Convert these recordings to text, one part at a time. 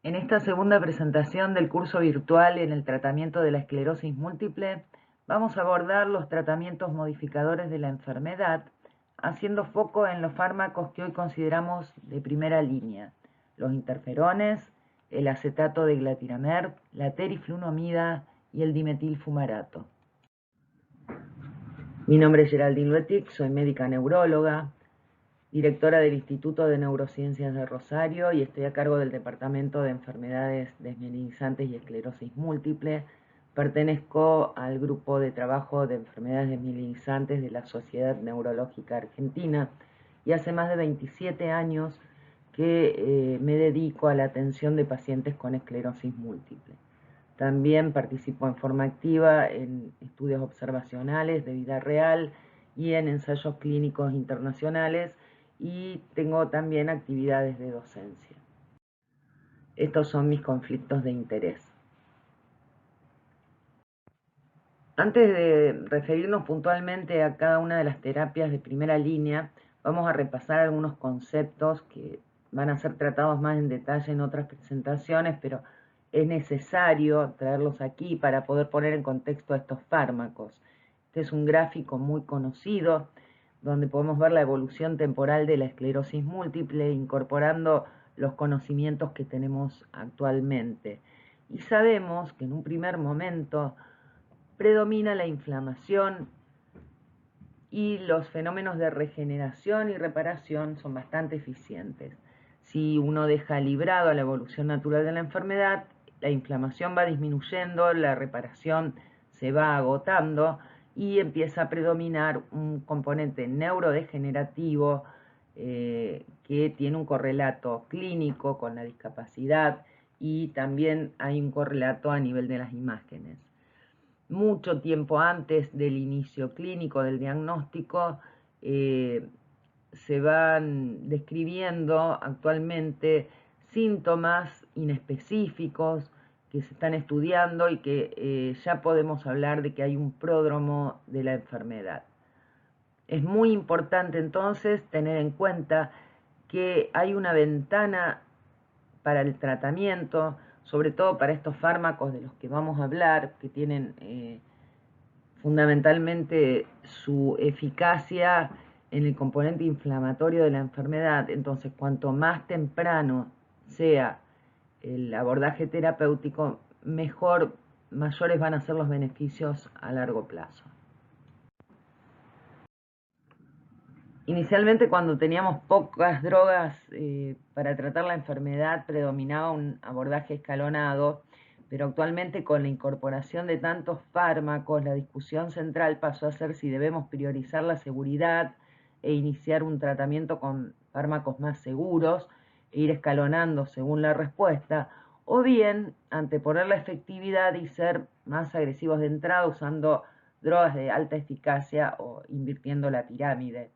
En esta segunda presentación del curso virtual en el tratamiento de la esclerosis múltiple, vamos a abordar los tratamientos modificadores de la enfermedad, haciendo foco en los fármacos que hoy consideramos de primera línea, los interferones, el acetato de glatiramert, la teriflunomida y el dimetilfumarato. Mi nombre es Geraldine Luetic, soy médica neuróloga, directora del Instituto de Neurociencias de Rosario y estoy a cargo del Departamento de Enfermedades Desmielinizantes y Esclerosis Múltiple. Pertenezco al grupo de trabajo de enfermedades desmielinizantes de la Sociedad Neurológica Argentina y hace más de 27 años que me dedico a la atención de pacientes con esclerosis múltiple. También participo en forma activa en estudios observacionales de vida real y en ensayos clínicos internacionales, y tengo también actividades de docencia. Estos son mis conflictos de interés. Antes de referirnos puntualmente a cada una de las terapias de primera línea, vamos a repasar algunos conceptos que van a ser tratados más en detalle en otras presentaciones, pero es necesario traerlos aquí para poder poner en contexto a estos fármacos. Este es un gráfico muy conocido, donde podemos ver la evolución temporal de la esclerosis múltiple, incorporando los conocimientos que tenemos actualmente. Y sabemos que en un primer momento predomina la inflamación y los fenómenos de regeneración y reparación son bastante eficientes. Si uno deja librado a la evolución natural de la enfermedad, la inflamación va disminuyendo, la reparación se va agotando y empieza a predominar un componente neurodegenerativo que tiene un correlato clínico con la discapacidad, y también hay un correlato a nivel de las imágenes. Mucho tiempo antes del inicio clínico del diagnóstico, se van describiendo actualmente síntomas inespecíficos que se están estudiando y que ya podemos hablar de que hay un pródromo de la enfermedad. Es muy importante entonces tener en cuenta que hay una ventana para el tratamiento, sobre todo para estos fármacos de los que vamos a hablar, que tienen fundamentalmente su eficacia en el componente inflamatorio de la enfermedad. Entonces, cuanto más temprano sea el abordaje terapéutico, mayores van a ser los beneficios a largo plazo. Inicialmente, cuando teníamos pocas drogas para tratar la enfermedad, predominaba un abordaje escalonado, pero actualmente, con la incorporación de tantos fármacos, la discusión central pasó a ser si debemos priorizar la seguridad e iniciar un tratamiento con fármacos más seguros e ir escalonando según la respuesta, o bien anteponer la efectividad y ser más agresivos de entrada usando drogas de alta eficacia o invirtiendo la pirámide.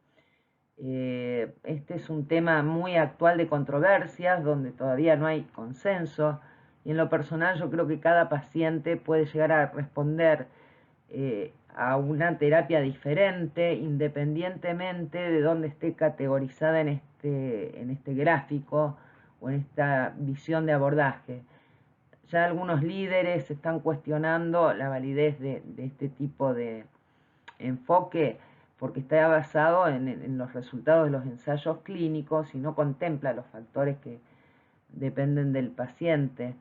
Este es un tema muy actual de controversias, donde todavía no hay consenso, y en lo personal yo creo que cada paciente puede llegar a responder a una terapia diferente, independientemente de dónde esté categorizada en este gráfico o en esta visión de abordaje. Ya algunos líderes están cuestionando la validez de este tipo de enfoque, porque está basado en los resultados de los ensayos clínicos y no contempla los factores que dependen del paciente.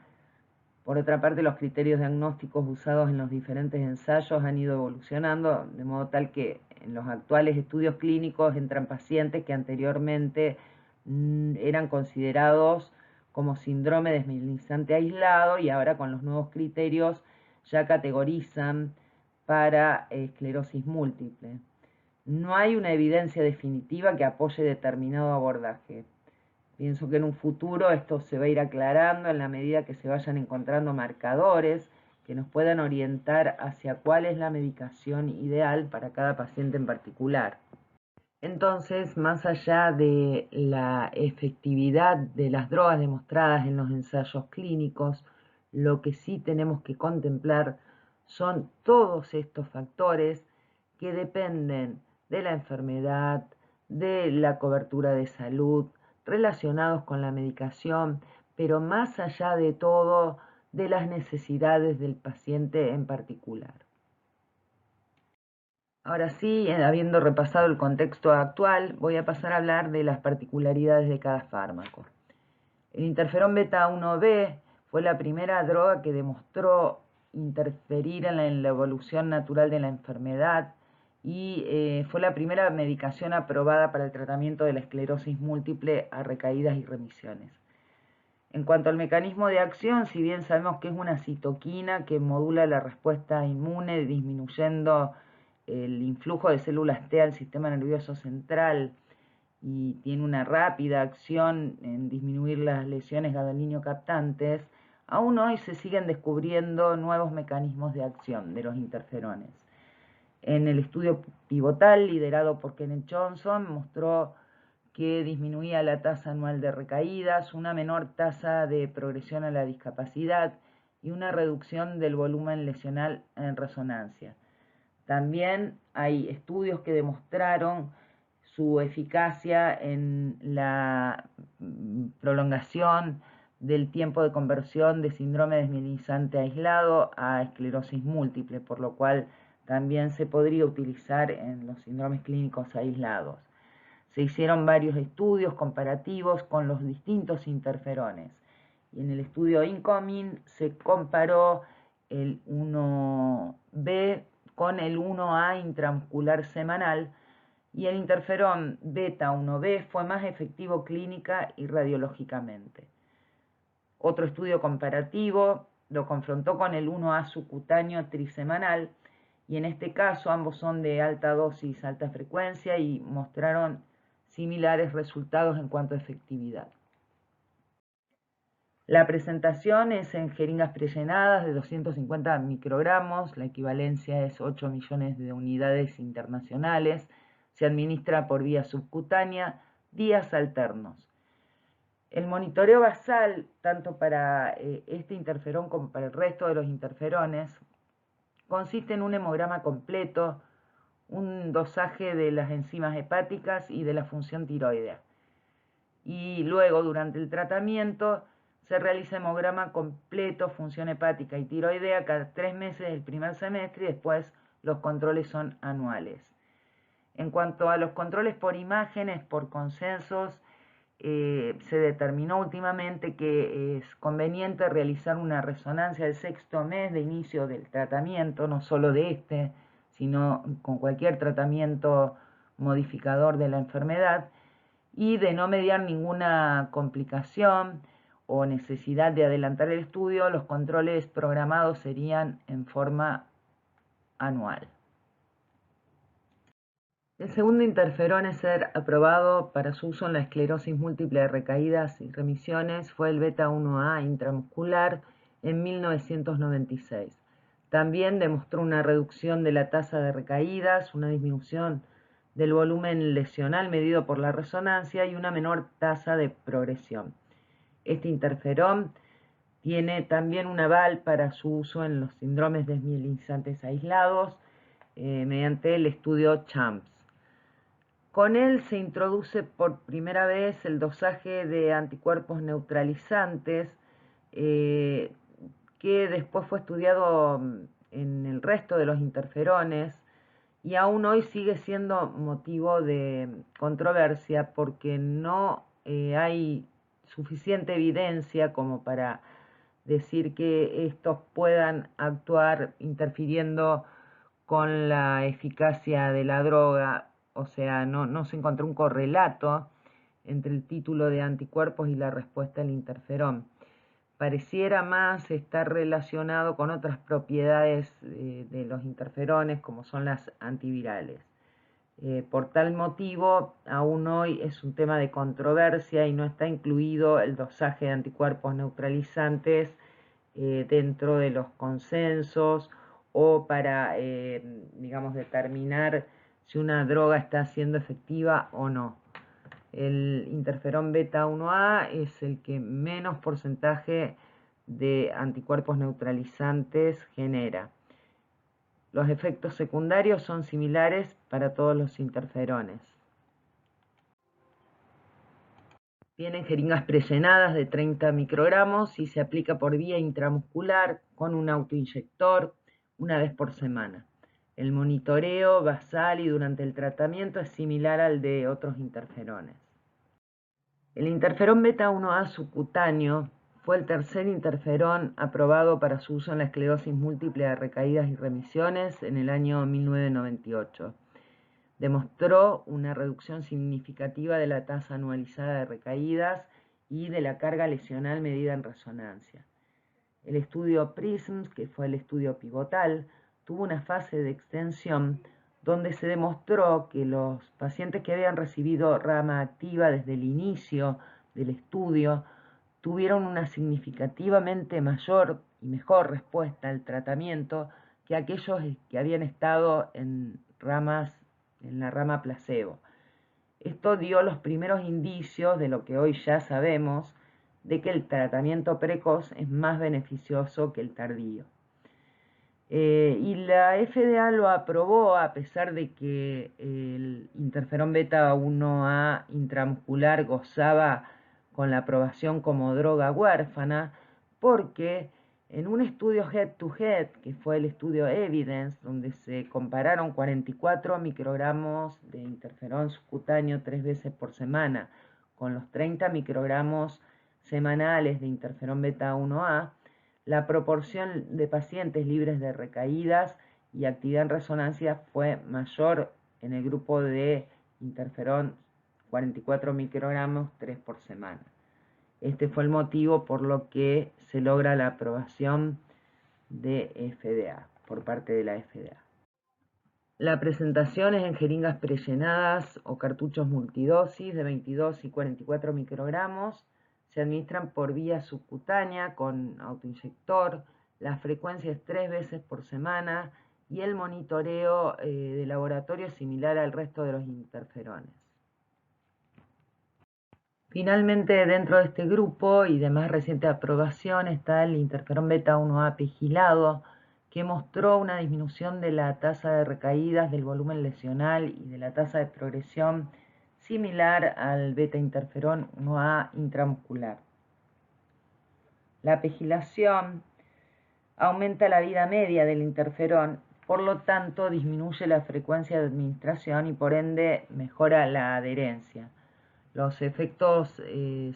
Por otra parte, los criterios diagnósticos usados en los diferentes ensayos han ido evolucionando, de modo tal que en los actuales estudios clínicos entran pacientes que anteriormente eran considerados como síndrome desmielinizante aislado, y ahora con los nuevos criterios ya categorizan para esclerosis múltiple. No hay una evidencia definitiva que apoye determinado abordaje. Pienso que en un futuro esto se va a ir aclarando en la medida que se vayan encontrando marcadores que nos puedan orientar hacia cuál es la medicación ideal para cada paciente en particular. Entonces, más allá de la efectividad de las drogas demostradas en los ensayos clínicos, lo que sí tenemos que contemplar son todos estos factores que dependen de la enfermedad, de la cobertura de salud, relacionados con la medicación, pero más allá de todo, de las necesidades del paciente en particular. Ahora sí, habiendo repasado el contexto actual, voy a pasar a hablar de las particularidades de cada fármaco. El interferón beta 1B fue la primera droga que demostró interferir en la evolución natural de la enfermedad y fue la primera medicación aprobada para el tratamiento de la esclerosis múltiple a recaídas y remisiones. En cuanto al mecanismo de acción, si bien sabemos que es una citoquina que modula la respuesta inmune, disminuyendo el influjo de células T al sistema nervioso central y tiene una rápida acción en disminuir las lesiones gadolinium-captantes, aún hoy se siguen descubriendo nuevos mecanismos de acción de los interferones. En el estudio pivotal liderado por Kenneth Johnson mostró que disminuía la tasa anual de recaídas, una menor tasa de progresión a la discapacidad y una reducción del volumen lesional en resonancia. También hay estudios que demostraron su eficacia en la prolongación del tiempo de conversión de síndrome desmielizante aislado a esclerosis múltiple, por lo cual también se podría utilizar en los síndromes clínicos aislados. Se hicieron varios estudios comparativos con los distintos interferones. Y en el estudio Incoming se comparó el 1B con el 1A intramuscular semanal y el interferón beta 1B fue más efectivo clínica y radiológicamente. Otro estudio comparativo lo confrontó con el 1A subcutáneo trisemanal y en este caso ambos son de alta dosis, alta frecuencia y mostraron similares resultados en cuanto a efectividad. La presentación es en jeringas prellenadas de 250 microgramos, la equivalencia es 8 millones de unidades internacionales, se administra por vía subcutánea, días alternos. El monitoreo basal, tanto para este interferón como para el resto de los interferones, consiste en un hemograma completo, un dosaje de las enzimas hepáticas y de la función tiroidea. Y luego, durante el tratamiento, se realiza hemograma completo, función hepática y tiroidea cada 3 meses del primer semestre y después los controles son anuales. En cuanto a los controles por imágenes, por consensos, se determinó últimamente que es conveniente realizar una resonancia del 6º mes de inicio del tratamiento, no solo de este, sino con cualquier tratamiento modificador de la enfermedad, y de no mediar ninguna complicación o necesidad de adelantar el estudio, los controles programados serían en forma anual. El segundo interferón en ser aprobado para su uso en la esclerosis múltiple de recaídas y remisiones fue el beta 1A intramuscular en 1996. También demostró una reducción de la tasa de recaídas, una disminución del volumen lesional medido por la resonancia y una menor tasa de progresión. Este interferón tiene también un aval para su uso en los síndromes desmielizantes aislados mediante el estudio CHAMPS. Con él se introduce por primera vez el dosaje de anticuerpos neutralizantes que después fue estudiado en el resto de los interferones y aún hoy sigue siendo motivo de controversia porque no hay suficiente evidencia como para decir que estos puedan actuar interfiriendo con la eficacia de la droga, o sea, no se encontró un correlato entre el título de anticuerpos y la respuesta al interferón. Pareciera más estar relacionado con otras propiedades de los interferones, como son las antivirales. Por tal motivo, aún hoy es un tema de controversia y no está incluido el dosaje de anticuerpos neutralizantes dentro de los consensos o para, digamos, determinar si una droga está siendo efectiva o no. El interferón beta 1A es el que menos porcentaje de anticuerpos neutralizantes genera. Los efectos secundarios son similares para todos los interferones. Vienen jeringas prellenadas de 30 microgramos y se aplica por vía intramuscular con un autoinyector una vez por semana. El monitoreo basal y durante el tratamiento es similar al de otros interferones. El interferón beta-1A subcutáneo fue el tercer interferón aprobado para su uso en la esclerosis múltiple de recaídas y remisiones en el año 1998. Demostró una reducción significativa de la tasa anualizada de recaídas y de la carga lesional medida en resonancia. El estudio PRISM, que fue el estudio pivotal, tuvo una fase de extensión donde se demostró que los pacientes que habían recibido rama activa desde el inicio del estudio tuvieron una significativamente mayor y mejor respuesta al tratamiento que aquellos que habían estado en la rama placebo. Esto dio los primeros indicios de lo que hoy ya sabemos, de que el tratamiento precoz es más beneficioso que el tardío. Y la FDA lo aprobó a pesar de que el interferón beta-1A intramuscular gozaba con la aprobación como droga huérfana, porque en un estudio head-to-head, que fue el estudio Evidence, donde se compararon 44 microgramos de interferón subcutáneo 3 veces por semana con los 30 microgramos semanales de interferón beta-1A, la proporción de pacientes libres de recaídas y actividad en resonancia fue mayor en el grupo de interferón 44 microgramos 3 por semana. Este fue el motivo por lo que se logra la aprobación de FDA, por parte de la FDA. La presentación es en jeringas prellenadas o cartuchos multidosis de 22 y 44 microgramos. Se administran por vía subcutánea con autoinyector. La frecuencia es 3 veces por semana y el monitoreo de laboratorio es similar al resto de los interferones. Finalmente, dentro de este grupo y de más reciente aprobación está el interferón beta-1A pegilado, que mostró una disminución de la tasa de recaídas, del volumen lesional y de la tasa de progresión similar al beta-interferón 1A intramuscular. La pegilación aumenta la vida media del interferón, por lo tanto disminuye la frecuencia de administración y por ende mejora la adherencia. Los efectos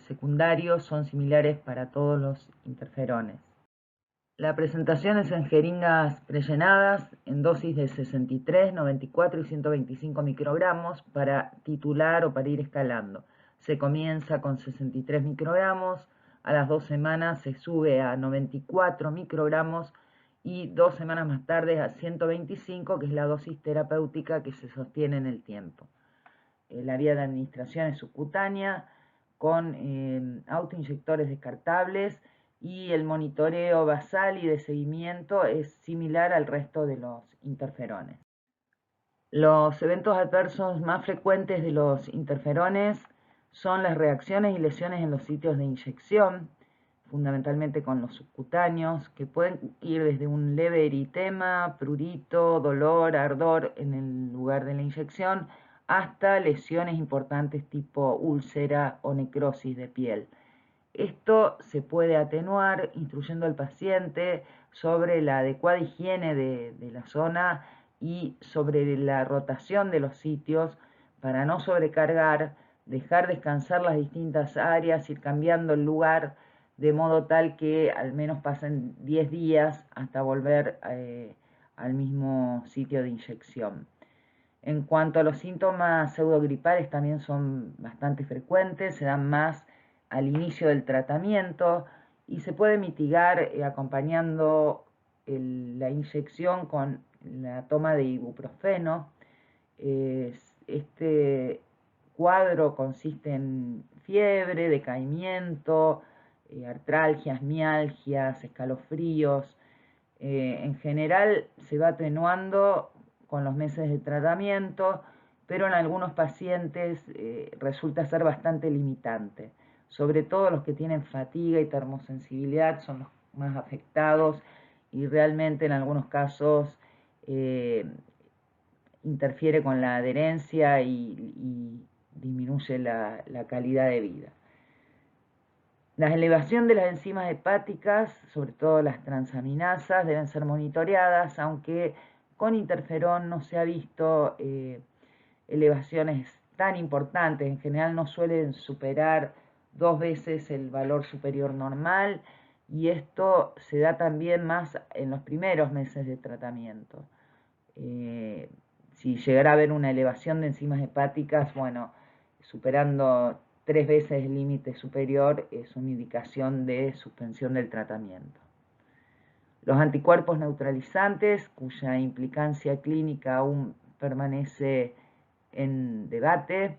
secundarios son similares para todos los interferones. La presentación es en jeringas prellenadas en dosis de 63, 94 y 125 microgramos para titular o para ir escalando. Se comienza con 63 microgramos, a las 2 semanas se sube a 94 microgramos y 2 semanas más tarde a 125, que es la dosis terapéutica que se sostiene en el tiempo. La vía de administración es subcutánea con autoinyectores descartables y el monitoreo basal y de seguimiento es similar al resto de los interferones. Los eventos adversos más frecuentes de los interferones son las reacciones y lesiones en los sitios de inyección, fundamentalmente con los subcutáneos, que pueden ir desde un leve eritema, prurito, dolor, ardor en el lugar de la inyección, hasta lesiones importantes tipo úlcera o necrosis de piel. Esto se puede atenuar instruyendo al paciente sobre la adecuada higiene de la zona y sobre la rotación de los sitios para no sobrecargar, dejar descansar las distintas áreas, ir cambiando el lugar de modo tal que al menos pasen 10 días hasta volver al mismo sitio de inyección. En cuanto a los síntomas pseudogripales, también son bastante frecuentes, se dan más al inicio del tratamiento y se puede mitigar acompañando la inyección con la toma de ibuprofeno. Este cuadro consiste en fiebre, decaimiento, artralgias, mialgias, escalofríos. En general se va atenuando con los meses de tratamiento, pero en algunos pacientes resulta ser bastante limitante. Sobre todo los que tienen fatiga y termosensibilidad son los más afectados y realmente en algunos casos interfiere con la adherencia y disminuye la calidad de vida. La elevación de las enzimas hepáticas, sobre todo las transaminasas, deben ser monitoreadas, aunque con interferón no se ha visto elevaciones tan importantes. En general no suelen superar 2 veces el valor superior normal, y esto se da también más en los primeros meses de tratamiento. Si llegara a haber una elevación de enzimas hepáticas, bueno, superando 3 veces el límite superior, es una indicación de suspensión del tratamiento. Los anticuerpos neutralizantes, cuya implicancia clínica aún permanece en debate,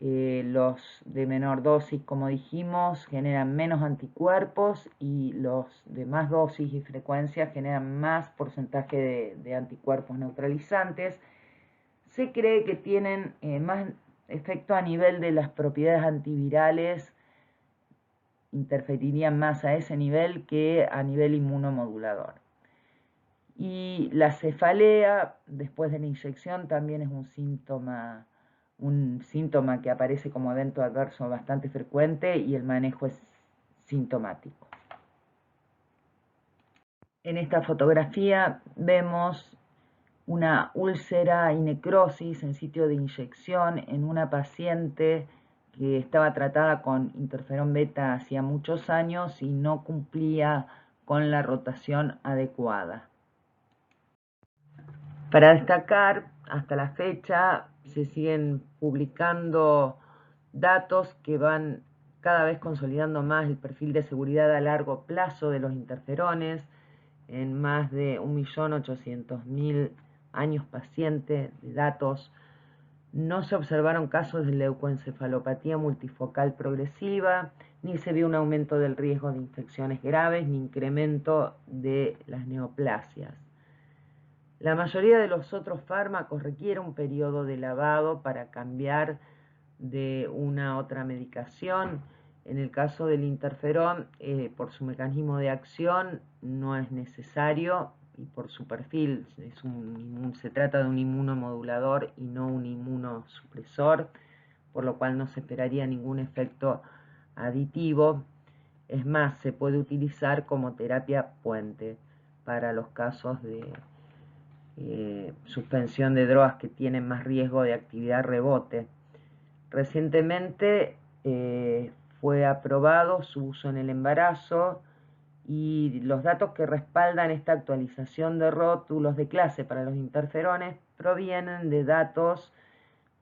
los de menor dosis, como dijimos, generan menos anticuerpos, y los de más dosis y frecuencia generan más porcentaje de anticuerpos neutralizantes. Se cree que tienen más efecto a nivel de las propiedades antivirales, interferirían más a ese nivel que a nivel inmunomodulador. Y la cefalea después de la inyección también es un síntoma que aparece como evento adverso bastante frecuente, y el manejo es sintomático. En esta fotografía vemos una úlcera y necrosis en sitio de inyección en una paciente que estaba tratada con interferón beta hacía muchos años y no cumplía con la rotación adecuada. Para destacar, hasta la fecha se siguen publicando datos que van cada vez consolidando más el perfil de seguridad a largo plazo de los interferones en más de 1.800.000 años paciente de datos. No se observaron casos de leucoencefalopatía multifocal progresiva, ni se vio un aumento del riesgo de infecciones graves, ni incremento de las neoplasias. La mayoría de los otros fármacos requiere un periodo de lavado para cambiar de una a otra medicación. En el caso del interferón, por su mecanismo de acción, no es necesario, y por su perfil, se trata de un inmunomodulador y no un inmunosupresor, por lo cual no se esperaría ningún efecto aditivo. Es más, se puede utilizar como terapia puente para los casos de suspensión de drogas que tienen más riesgo de actividad rebote. Recientemente fue aprobado su uso en el embarazo, y los datos que respaldan esta actualización de rótulos de clase para los interferones provienen de datos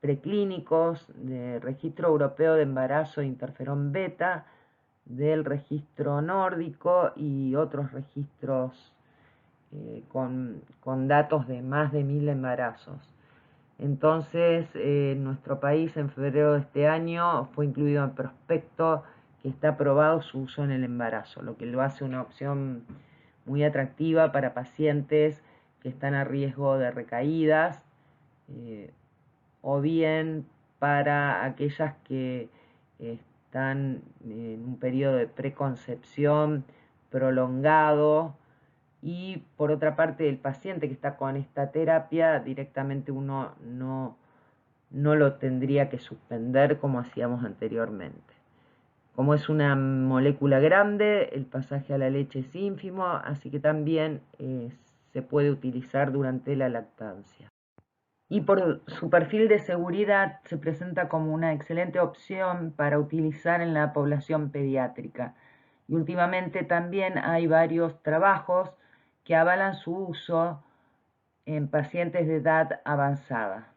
preclínicos del Registro Europeo de Embarazo de Interferón Beta, del registro nórdico y otros registros con datos de más de 1.000 embarazos. Entonces, en nuestro país, en febrero de este año, fue incluido en prospecto que está aprobado su uso en el embarazo, lo que lo hace una opción muy atractiva para pacientes que están a riesgo de recaídas, o bien para aquellas que están en un periodo de preconcepción prolongado. Y por otra parte, el paciente que está con esta terapia, directamente uno no lo tendría que suspender como hacíamos anteriormente. Como es una molécula grande, el pasaje a la leche es ínfimo, así que también se puede utilizar durante la lactancia. Y por su perfil de seguridad se presenta como una excelente opción para utilizar en la población pediátrica. Y últimamente también hay varios trabajos que avalan su uso en pacientes de edad avanzada.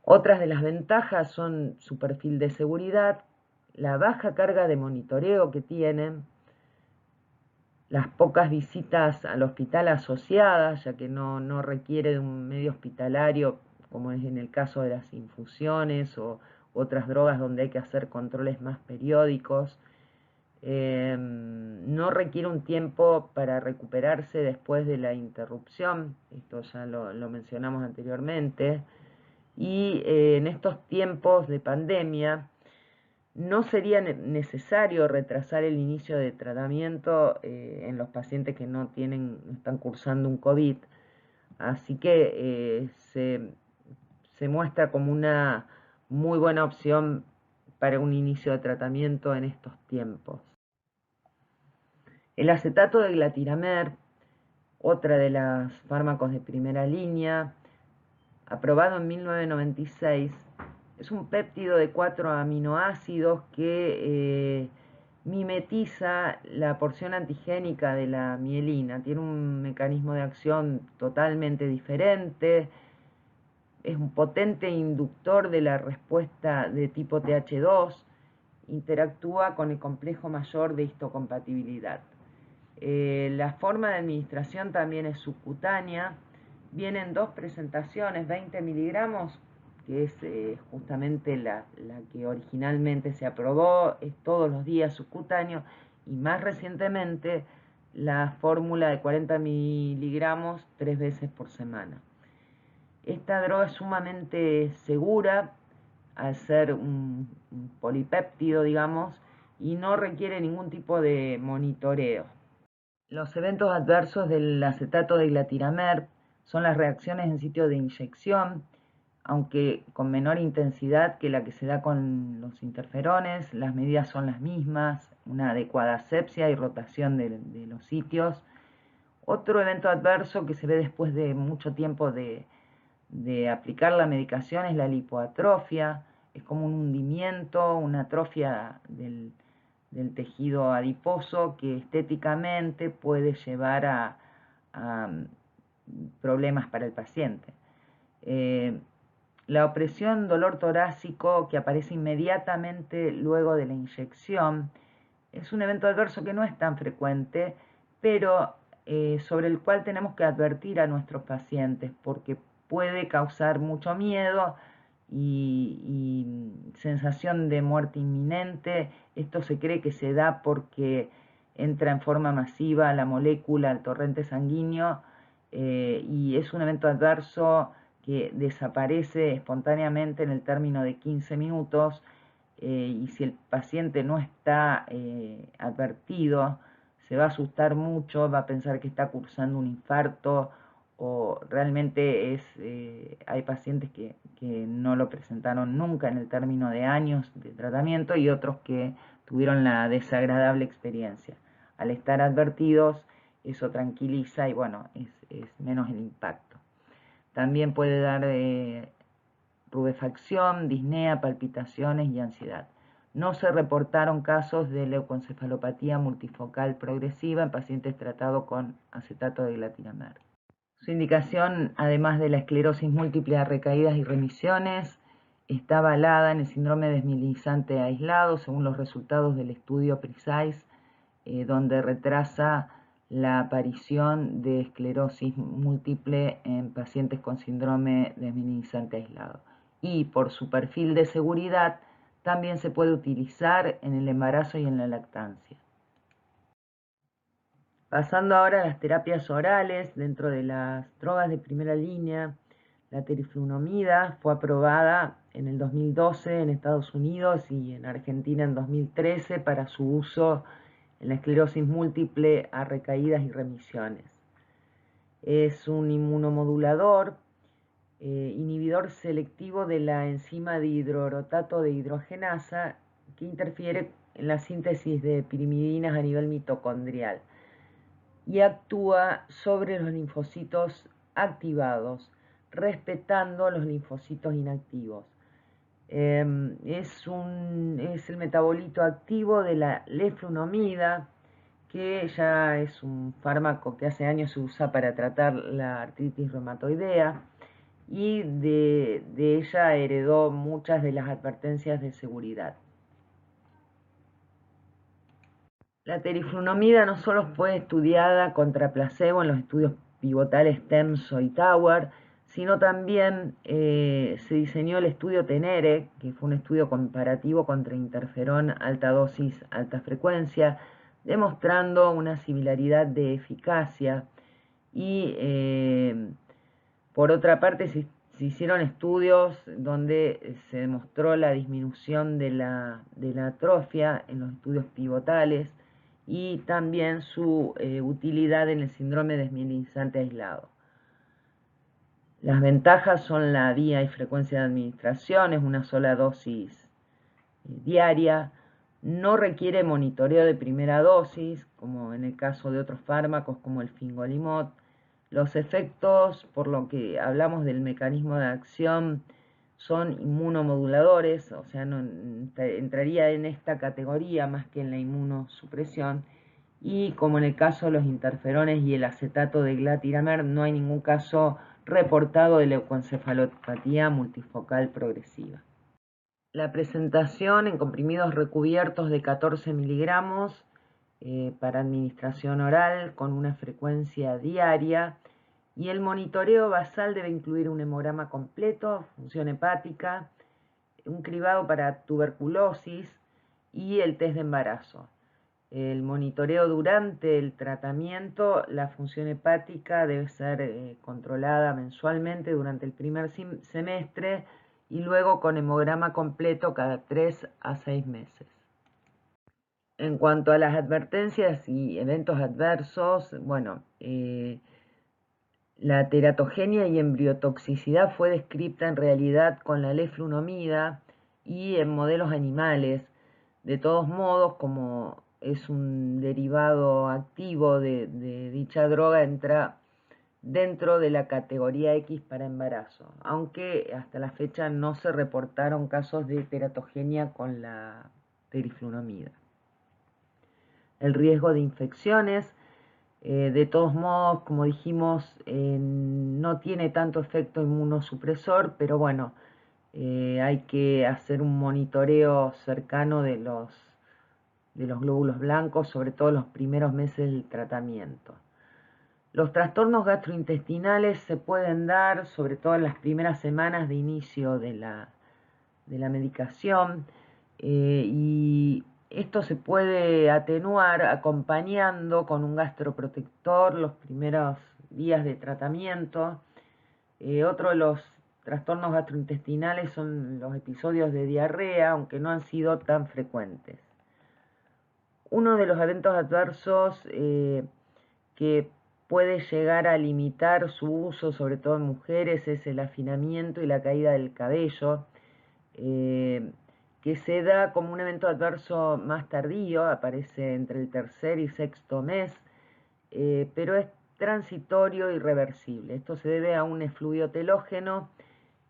Otras de las ventajas son su perfil de seguridad, la baja carga de monitoreo que tienen, las pocas visitas al hospital asociadas, ya que no requiere de un medio hospitalario, como es en el caso de las infusiones o otras drogas donde hay que hacer controles más periódicos. No requiere un tiempo para recuperarse después de la interrupción, esto ya lo mencionamos anteriormente, y en estos tiempos de pandemia no sería necesario retrasar el inicio de tratamiento en los pacientes que no están cursando un COVID, así que se muestra como una muy buena opción para un inicio de tratamiento en estos tiempos. El acetato de glatiramer, otra de los fármacos de primera línea, aprobado en 1996, es un péptido de 4 aminoácidos que mimetiza la porción antigénica de la mielina. Tiene un mecanismo de acción totalmente diferente. Es un potente inductor de la respuesta de tipo TH2. Interactúa con el complejo mayor de histocompatibilidad. La forma de administración también es subcutánea. Vienen dos presentaciones, 20 miligramos, que es justamente la que originalmente se aprobó, es todos los días subcutáneo, y más recientemente la fórmula de 40 miligramos 3 veces por semana. Esta droga es sumamente segura al ser un polipéptido, digamos, y no requiere ningún tipo de monitoreo. Los eventos adversos del acetato de glatiramer son las reacciones en sitio de inyección, aunque con menor intensidad que la que se da con los interferones. Las medidas son las mismas, una adecuada asepsia y rotación de los sitios. Otro evento adverso que se ve después de mucho tiempo de aplicar la medicación es la lipoatrofia. Es como un hundimiento, una atrofia del tejido adiposo que estéticamente puede llevar a problemas para el paciente. La opresión, dolor torácico que aparece inmediatamente luego de la inyección es un evento adverso que no es tan frecuente, pero sobre el cual tenemos que advertir a nuestros pacientes porque puede causar mucho miedo y sensación de muerte inminente. Esto se cree que se da porque entra en forma masiva la molécula al torrente sanguíneo y es un evento adverso que desaparece espontáneamente en el término de 15 minutos y si el paciente no está advertido, se va a asustar mucho, va a pensar que está cursando un infarto o realmente hay pacientes que no lo presentaron nunca en el término de años de tratamiento y otros que tuvieron la desagradable experiencia. Al estar advertidos, eso tranquiliza y bueno, es menos el impacto. También puede dar rubefacción, disnea, palpitaciones y ansiedad. No se reportaron casos de leucoencefalopatía multifocal progresiva en pacientes tratados con acetato de glatiramer. Su indicación, además de la esclerosis múltiple a recaídas y remisiones, está avalada en el síndrome desmielinizante aislado, según los resultados del estudio PRECISE, donde retrasa la aparición de esclerosis múltiple en pacientes con síndrome desmielinizante aislado. Y por su perfil de seguridad, también se puede utilizar en el embarazo y en la lactancia. Pasando ahora a las terapias orales, dentro de las drogas de primera línea, la teriflunomida fue aprobada en el 2012 en Estados Unidos y en Argentina en 2013 para su uso en la esclerosis múltiple a recaídas y remisiones. Es un inmunomodulador, inhibidor selectivo de la enzima dihidroorotato de hidrogenasa que interfiere en la síntesis de pirimidinas a nivel mitocondrial y actúa sobre los linfocitos activados, respetando los linfocitos inactivos. Es el metabolito activo de la leflunomida, que ya es un fármaco que hace años se usa para tratar la artritis reumatoidea, y de ella heredó muchas de las advertencias de seguridad. La teriflunomida no solo fue estudiada contra placebo en los estudios pivotales TEMSO y TOWER, sino también se diseñó el estudio TENERE, que fue un estudio comparativo contra interferón alta dosis, alta frecuencia, demostrando una similaridad de eficacia. Y por otra parte se hicieron estudios donde se demostró la disminución de la atrofia en los estudios pivotales y también su utilidad en el síndrome desmielinizante aislado. Las ventajas son la vía y frecuencia de administración, es una sola dosis diaria, no requiere monitoreo de primera dosis, como en el caso de otros fármacos como el fingolimod. Los efectos, por lo que hablamos del mecanismo de acción, son inmunomoduladores, o sea, no entraría en esta categoría más que en la inmunosupresión. Y como en el caso de los interferones y el acetato de glatiramer, no hay ningún caso reportado de leucoencefalopatía multifocal progresiva. La presentación en comprimidos recubiertos de 14 miligramos para administración oral con una frecuencia diaria, y el monitoreo basal debe incluir un hemograma completo, función hepática, un cribado para tuberculosis y el test de embarazo. El monitoreo durante el tratamiento, la función hepática debe ser controlada mensualmente durante el primer semestre y luego con hemograma completo cada 3 a 6 meses. En cuanto a las advertencias y eventos adversos, bueno, la teratogenia y embriotoxicidad fue descrita en realidad con la leflunomida y en modelos animales. De todos modos, como es un derivado activo de dicha droga, entra dentro de la categoría X para embarazo, aunque hasta la fecha no se reportaron casos de teratogenia con la teriflunomida. El riesgo de infecciones, de todos modos, como dijimos, no tiene tanto efecto inmunosupresor, pero bueno, hay que hacer un monitoreo cercano de los glóbulos blancos, sobre todo los primeros meses del tratamiento. Los trastornos gastrointestinales se pueden dar sobre todo en las primeras semanas de inicio de la medicación, y esto se puede atenuar acompañando con un gastroprotector los primeros días de tratamiento. Otro de los trastornos gastrointestinales son los episodios de diarrea, aunque no han sido tan frecuentes. Uno de los eventos adversos que puede llegar a limitar su uso, sobre todo en mujeres, es el afinamiento y la caída del cabello, que se da como un evento adverso más tardío, aparece entre el tercer y sexto mes, pero es transitorio y reversible. Esto se debe a un efluvio telógeno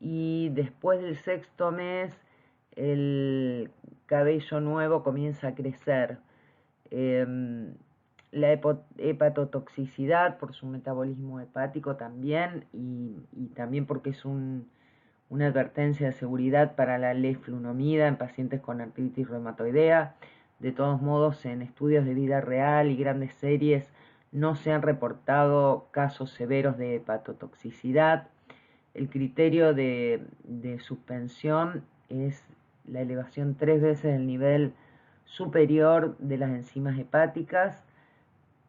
y después del sexto mes el cabello nuevo comienza a crecer. La hepatotoxicidad por su metabolismo hepático también, y también porque es una advertencia de seguridad para la leflunomida en pacientes con artritis reumatoidea. De todos modos, en estudios de vida real y grandes series no se han reportado casos severos de hepatotoxicidad. El criterio de suspensión es la elevación 3 veces del nivel superior de las enzimas hepáticas,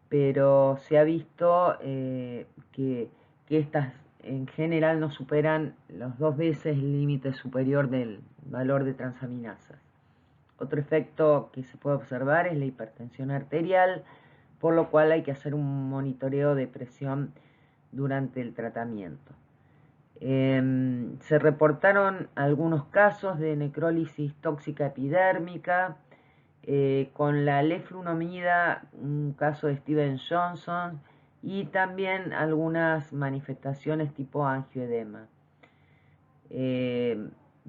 pero se ha visto que estas en general no superan los 2 veces el límite superior del valor de transaminasas. Otro efecto que se puede observar es la hipertensión arterial, por lo cual hay que hacer un monitoreo de presión durante el tratamiento. Se reportaron algunos casos de necrólisis tóxica epidérmica, con la leflunomida, un caso de Steven Johnson, y también algunas manifestaciones tipo angioedema.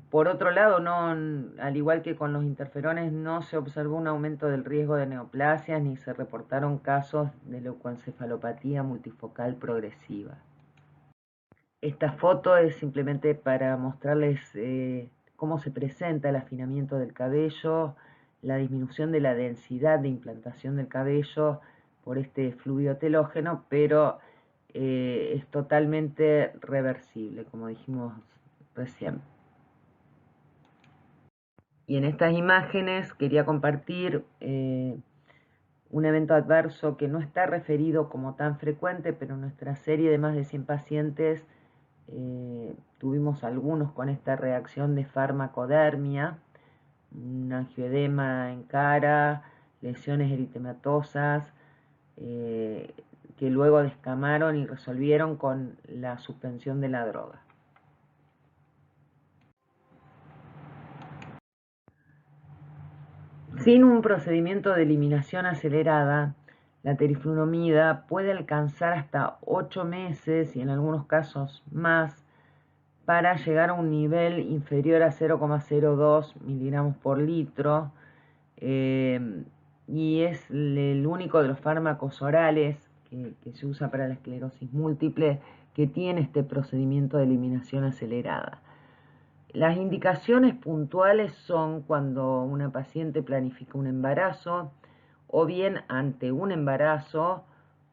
Por otro lado, al igual que con los interferones, no se observó un aumento del riesgo de neoplasias ni se reportaron casos de leucoencefalopatía multifocal progresiva. Esta foto es simplemente para mostrarles cómo se presenta el afinamiento del cabello, la disminución de la densidad de implantación del cabello por este fluido telógeno, pero es totalmente reversible, como dijimos recién. Y en estas imágenes quería compartir un evento adverso que no está referido como tan frecuente, pero en nuestra serie de más de 100 pacientes tuvimos algunos con esta reacción de farmacodermia, un angioedema en cara, lesiones eritematosas, que luego descamaron y resolvieron con la suspensión de la droga. Sin un procedimiento de eliminación acelerada, la teriflunomida puede alcanzar hasta 8 meses y en algunos casos más para llegar a un nivel inferior a 0,02 miligramos por litro, y es el único de los fármacos orales que se usa para la esclerosis múltiple que tiene este procedimiento de eliminación acelerada. Las indicaciones puntuales son cuando una paciente planifica un embarazo, o bien ante un embarazo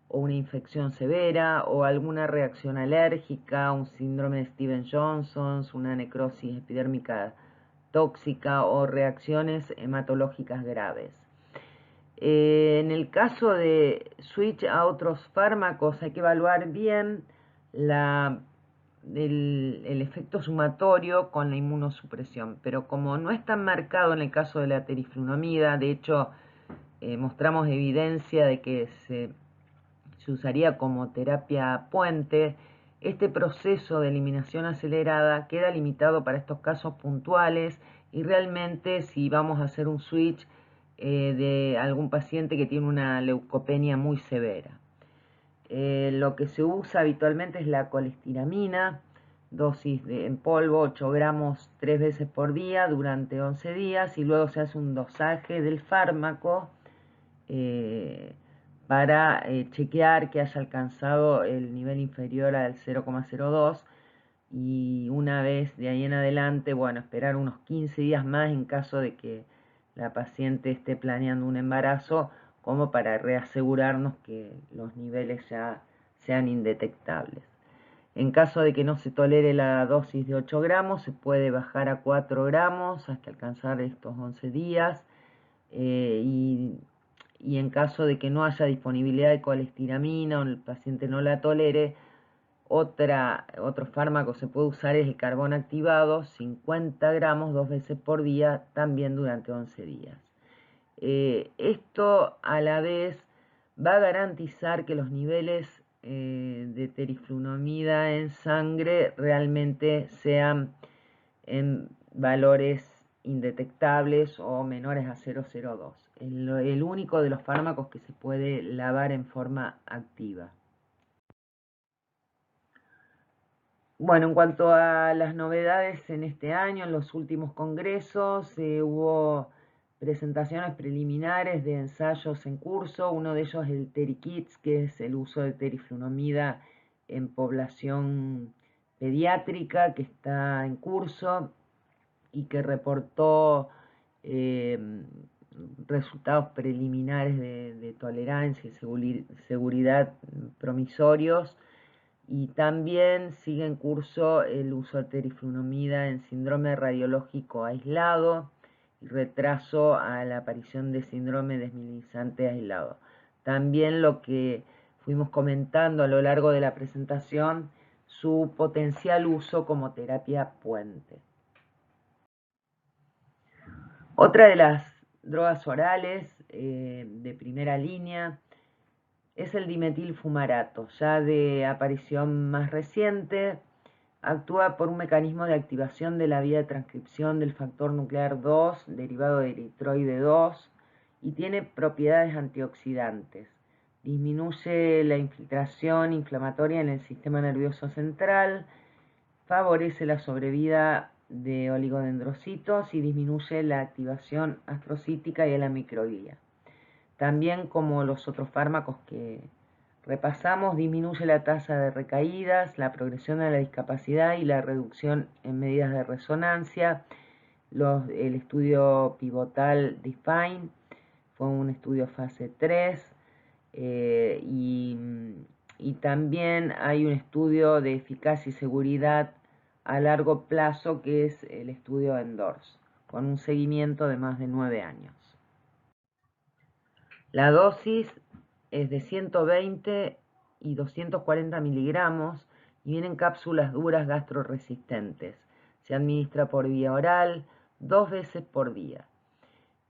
o una infección severa o alguna reacción alérgica, un síndrome de Stevens-Johnson, una necrosis epidérmica tóxica o reacciones hematológicas graves. En el caso de switch a otros fármacos hay que evaluar bien el efecto sumatorio con la inmunosupresión, pero como no es tan marcado en el caso de la teriflunomida, de hecho mostramos evidencia de que se usaría como terapia puente, este proceso de eliminación acelerada queda limitado para estos casos puntuales y realmente si vamos a hacer un switch de algún paciente que tiene una leucopenia muy severa. Lo que se usa habitualmente es la colestiramina, dosis en polvo, 8 gramos 3 veces por día durante 11 días y luego se hace un dosaje del fármaco para chequear que haya alcanzado el nivel inferior al 0,02 y una vez de ahí en adelante, bueno, esperar unos 15 días más en caso de que la paciente esté planeando un embarazo, como para reasegurarnos que los niveles ya sean indetectables. En caso de que no se tolere la dosis de 8 gramos, se puede bajar a 4 gramos hasta alcanzar estos 11 días. Y en caso de que no haya disponibilidad de colestiramina o el paciente no la tolere, otro fármaco se puede usar es el carbón activado, 50 gramos 2 veces por día, también durante 11 días. Esto a la vez va a garantizar que los niveles de teriflunomida en sangre realmente sean en valores indetectables o menores a 0,02. El único de los fármacos que se puede lavar en forma activa. Bueno, en cuanto a las novedades en este año, en los últimos congresos, hubo presentaciones preliminares de ensayos en curso. Uno de ellos es el TeriKids, que es el uso de teriflunomida en población pediátrica, que está en curso y que reportó resultados preliminares de tolerancia y seguridad promisorios. Y también sigue en curso el uso de teriflunomida en síndrome radiológico aislado y retraso a la aparición de síndrome desmielinizante aislado. También lo que fuimos comentando a lo largo de la presentación, su potencial uso como terapia puente. Otra de las drogas orales de primera línea es el dimetilfumarato, ya de aparición más reciente. Actúa por un mecanismo de activación de la vía de transcripción del factor nuclear 2, derivado de eritroide 2, y tiene propiedades antioxidantes. Disminuye la infiltración inflamatoria en el sistema nervioso central, favorece la sobrevida de oligodendrocitos y disminuye la activación astrocítica y de la microglia. También, como los otros fármacos que repasamos, disminuye la tasa de recaídas, la progresión de la discapacidad y la reducción en medidas de resonancia. El estudio pivotal DEFINE fue un estudio fase 3 y también hay un estudio de eficacia y seguridad a largo plazo que es el estudio ENDORSE, con un seguimiento de más de 9 años. La dosis es de 120 y 240 miligramos y vienen cápsulas duras gastroresistentes. Se administra por vía oral 2 veces por día.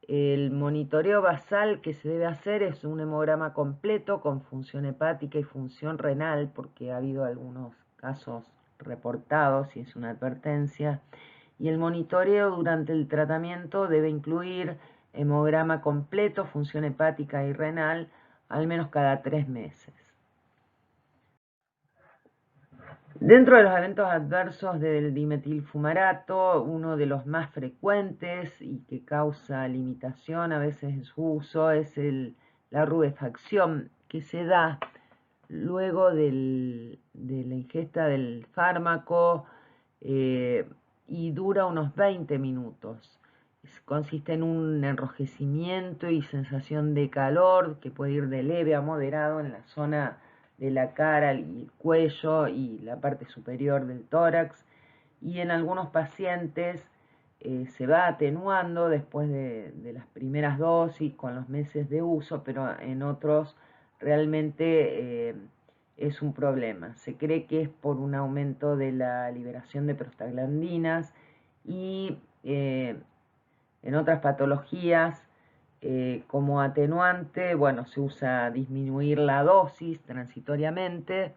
El monitoreo basal que se debe hacer es un hemograma completo con función hepática y función renal, porque ha habido algunos casos reportados y es una advertencia. Y el monitoreo durante el tratamiento debe incluir hemograma completo, función hepática y renal, al menos cada 3 meses. Dentro de los eventos adversos del dimetilfumarato, uno de los más frecuentes y que causa limitación a veces en su uso es la rubefacción, que se da luego de la ingesta del fármaco y dura unos 20 minutos. Consiste en un enrojecimiento y sensación de calor que puede ir de leve a moderado en la zona de la cara y el cuello y la parte superior del tórax, y en algunos pacientes se va atenuando después de las primeras dosis con los meses de uso, pero en otros realmente es un problema. Se cree que es por un aumento de la liberación de prostaglandinas y en otras patologías como atenuante, bueno, se usa disminuir la dosis transitoriamente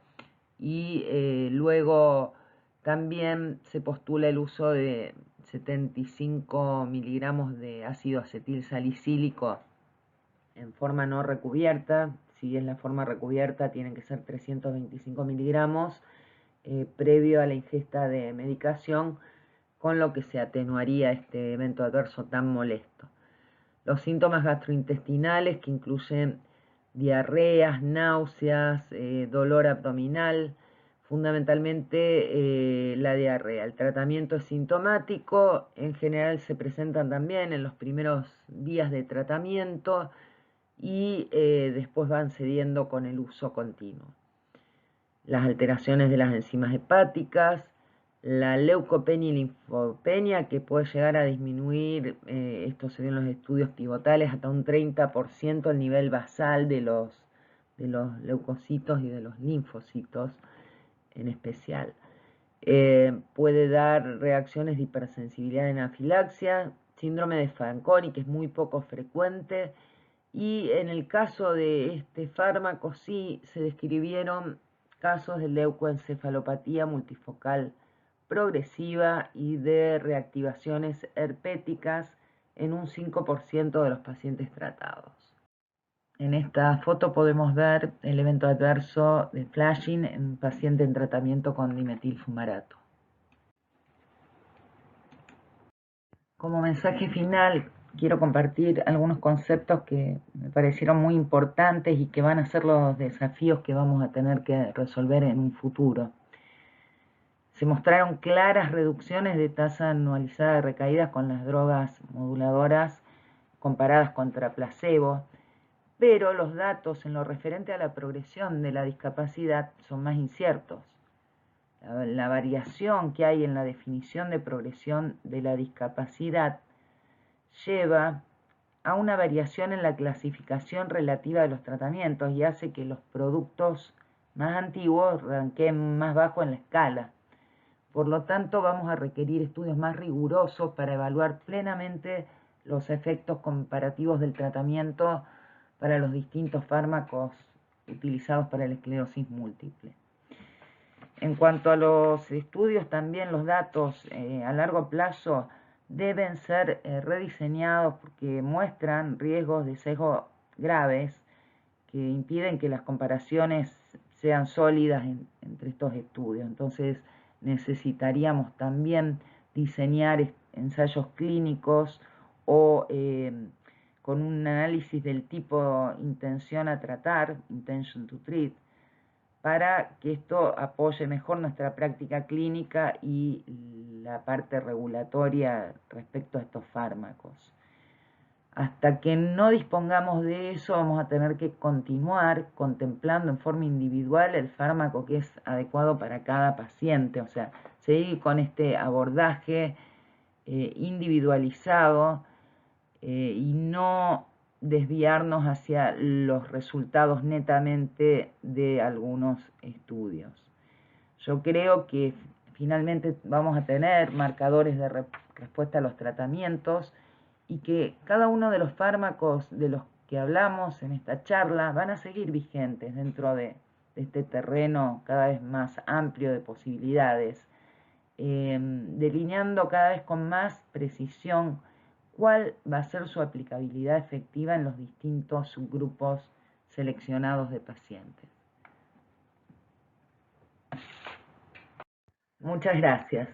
y luego también se postula el uso de 75 miligramos de ácido acetil salicílico en forma no recubierta. Si es la forma recubierta, tienen que ser 325 miligramos previo a la ingesta de medicación, con lo que se atenuaría este evento adverso tan molesto. Los síntomas gastrointestinales, que incluyen diarreas, náuseas, dolor abdominal, fundamentalmente la diarrea. El tratamiento es sintomático, en general se presentan también en los primeros días de tratamiento y después van cediendo con el uso continuo. Las alteraciones de las enzimas hepáticas, la leucopenia y linfopenia, que puede llegar a disminuir, esto se ve en los estudios pivotales, hasta un 30% el nivel basal de los leucocitos y de los linfocitos en especial. Puede dar reacciones de hipersensibilidad en anafilaxia, síndrome de Fanconi, que es muy poco frecuente, y en el caso de este fármaco sí se describieron casos de leucoencefalopatía multifocal progresiva y de reactivaciones herpéticas en un 5% de los pacientes tratados. En esta foto podemos ver el evento adverso de flashing en un paciente en tratamiento con dimetilfumarato. Como mensaje final, quiero compartir algunos conceptos que me parecieron muy importantes y que van a ser los desafíos que vamos a tener que resolver en un futuro. Se mostraron claras reducciones de tasa anualizada de recaídas con las drogas moduladoras comparadas contra placebo, pero los datos en lo referente a la progresión de la discapacidad son más inciertos. La variación que hay en la definición de progresión de la discapacidad lleva a una variación en la clasificación relativa de los tratamientos y hace que los productos más antiguos ranqueen más bajo en la escala. Por lo tanto, vamos a requerir estudios más rigurosos para evaluar plenamente los efectos comparativos del tratamiento para los distintos fármacos utilizados para la esclerosis múltiple. En cuanto a los estudios, también los datos a largo plazo deben ser rediseñados porque muestran riesgos de sesgo graves que impiden que las comparaciones sean sólidas entre estos estudios. Entonces necesitaríamos también diseñar ensayos clínicos o con un análisis del tipo intención a tratar, intention to treat, para que esto apoye mejor nuestra práctica clínica y la parte regulatoria respecto a estos fármacos. Hasta que no dispongamos de eso, vamos a tener que continuar contemplando en forma individual el fármaco que es adecuado para cada paciente, o sea, seguir con este abordaje individualizado y no desviarnos hacia los resultados netamente de algunos estudios. Yo creo que finalmente vamos a tener marcadores de respuesta a los tratamientos y que cada uno de los fármacos de los que hablamos en esta charla van a seguir vigentes dentro de este terreno cada vez más amplio de posibilidades, delineando cada vez con más precisión cuál va a ser su aplicabilidad efectiva en los distintos subgrupos seleccionados de pacientes. Muchas gracias.